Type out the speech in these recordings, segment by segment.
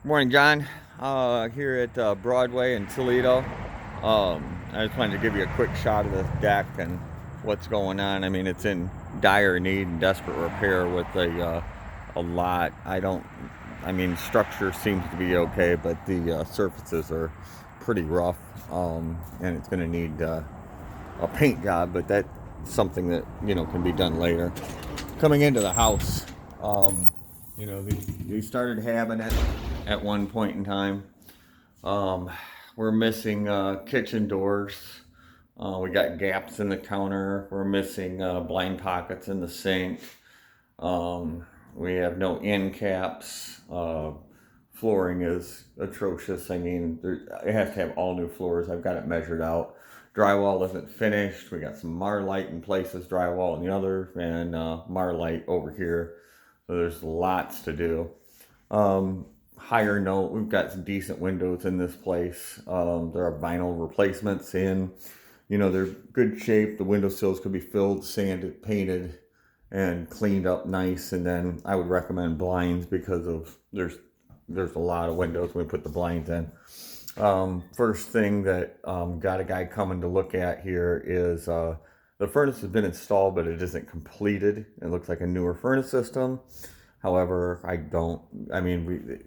Morning, John. Here at Broadway in Toledo. I just wanted to give you a quick shot of this deck and what's going on. I mean, it's in dire need and desperate repair with a lot. I mean, structure seems to be okay, but the surfaces are pretty rough, and it's going to need a paint job, but that's something that, can be done later. Coming into the house, um, they started having it at one point in time. Um, we're missing kitchen doors. We got gaps in the counter. We're missing blind pockets in the sink. We have no end caps. Flooring is atrocious. I mean, it has to have all new floors. I've got it measured out. Drywall isn't finished. We got some Marlite in places, drywall in the other, and Marlite over here. So there's lots to do. Higher note, we've got some decent windows in this place. There are vinyl replacements in. They're good shape. The windowsills could be filled, sanded, painted, and cleaned up nice. And then I would recommend blinds because of there's a lot of windows when we put the blinds in. First thing that got a guy coming to look at here is the furnace has been installed, but it isn't completed. It looks like a newer furnace system. However,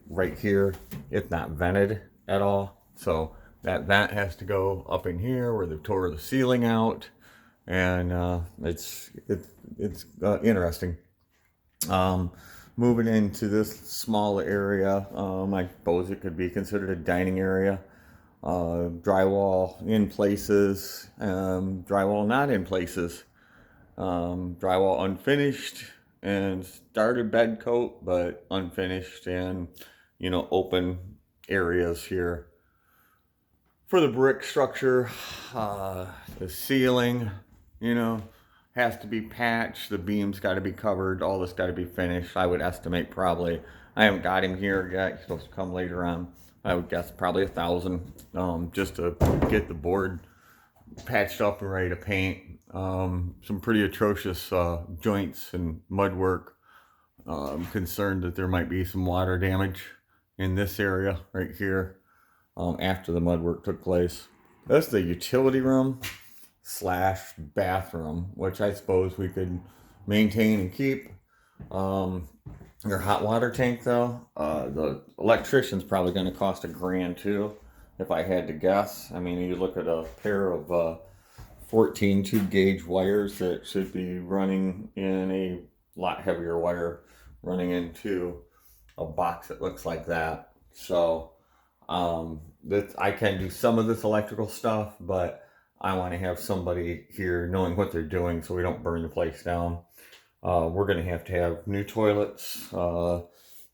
right here, it's not vented at all. So that vent has to go up in here where they've tore the ceiling out. And it's interesting. Moving into this small area, I suppose it could be considered a dining area. Drywall in places, drywall not in places, drywall unfinished, and started bed coat but unfinished, and open areas here for the brick structure. The ceiling, you know, has to be patched. The beams got to be covered. All this got to be finished. I would estimate probably. I haven't got him here yet. He's supposed to come later on. I would guess probably 1,000, just to get the board patched up and ready to paint. Some pretty atrocious joints and mud work. I'm concerned that there might be some water damage in this area right here after the mud work took place. That's the utility room slash bathroom, which I suppose we could maintain and keep. Your hot water tank, though, the electrician's probably going to cost $1,000 too, if I had to guess. I mean, you look at a pair of 14 tube gauge wires that should be running in a lot heavier wire running into a box that looks like that. So, I can do some of this electrical stuff, but I want to have somebody here knowing what they're doing so we don't burn the place down. We're going to have new toilets,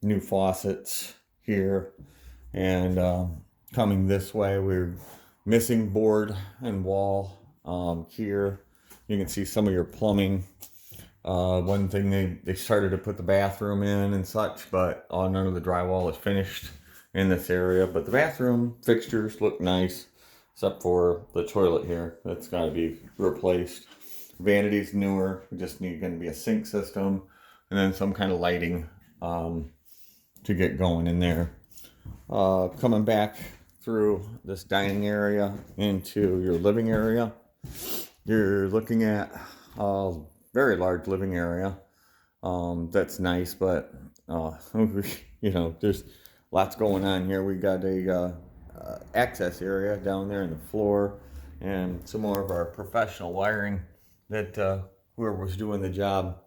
new faucets here, and coming this way, we're missing board and wall here. You can see some of your plumbing. One thing they started to put the bathroom in and such, but none of the drywall is finished in this area. But the bathroom fixtures look nice, except for the toilet here. That's got to be replaced. Vanity's newer. We just need going to be a sink system and then some kind of lighting to get going in there. Coming back through this dining area into your living area, you're looking at a very large living area. That's nice, but there's lots going on here. We got a access area down there in the floor, and some more of our professional wiring that whoever was doing the job,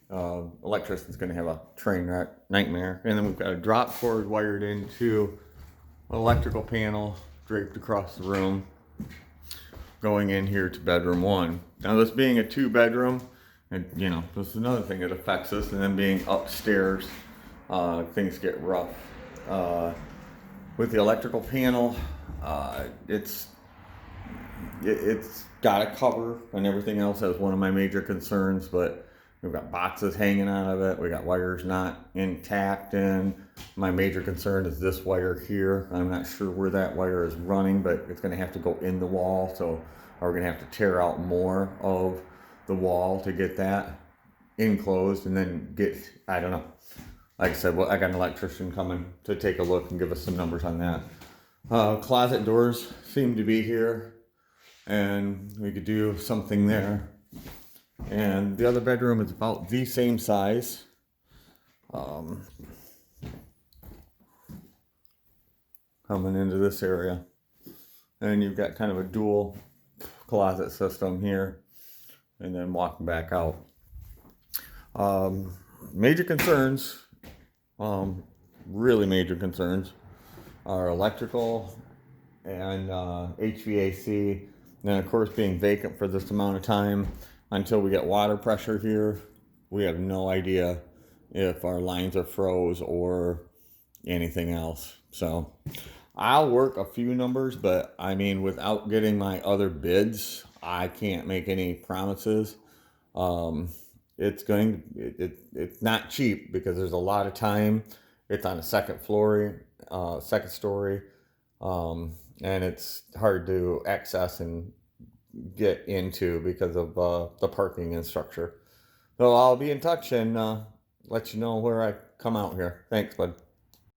electrician's going to have a train wreck nightmare. And then we've got a drop cord wired into an electrical panel draped across the room, going in here to bedroom 1. Now, this being a 2-bedroom, and this is another thing that affects us. And then being upstairs, things get rough. With the electrical panel, it's got a cover and everything else. That's one of my major concerns, but we've got boxes hanging out of it. We got wires not intact, and my major concern is this wire here. I'm not sure where that wire is running, but it's going to have to go in the wall, so we're going to have to tear out more of the wall to get that enclosed, and then get, I don't know, like I said, well, I got an electrician coming to take a look and give us some numbers on that. Closet doors seem to be here, and we could do something there. And the other bedroom is about the same size. Coming into this area. And you've got kind of a dual closet system here, and then walking back out. Major concerns, really major concerns, are electrical and HVAC. And of course, being vacant for this amount of time until we get water pressure here, we have no idea if our lines are froze or anything else. So I'll work a few numbers, but I mean, without getting my other bids, I can't make any promises. It's not cheap because there's a lot of time. It's on a second second story, and it's hard to access and get into because of the parking and structure. So I'll be in touch and let you know where I come out here. Thanks, bud.